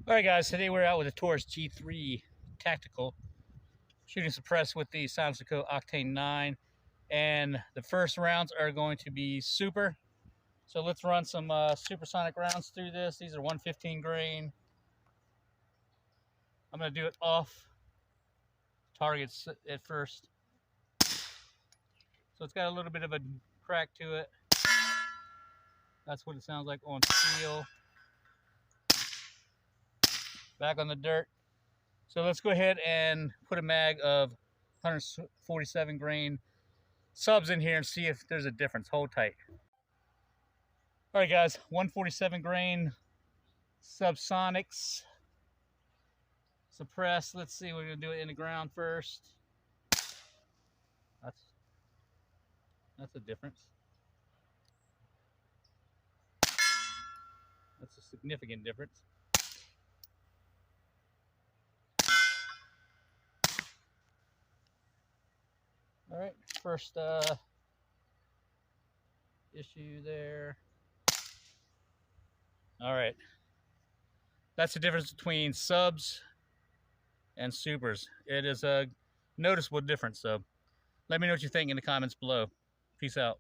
Alright guys, today we're out with a Taurus G3 Tactical, shooting suppress with the Silencerco Octane 9, and the first rounds are going to be super. So let's run some Supersonic rounds through this. These are 115 grain. I'm going to do it off targets at first. So it's got a little bit of a crack to it. That's what it sounds like on steel. Back on the dirt. So let's go ahead and put a mag of 147 grain subs in here and see if there's a difference. Hold tight. All right, guys, 147 grain Subsonics suppress. Let's see, we're gonna do it in the ground first. That's a difference. That's a significant difference. All right, first issue there. All right, that's the difference between subs and supers. It is a noticeable difference, so let me know what you think in the comments below. Peace out.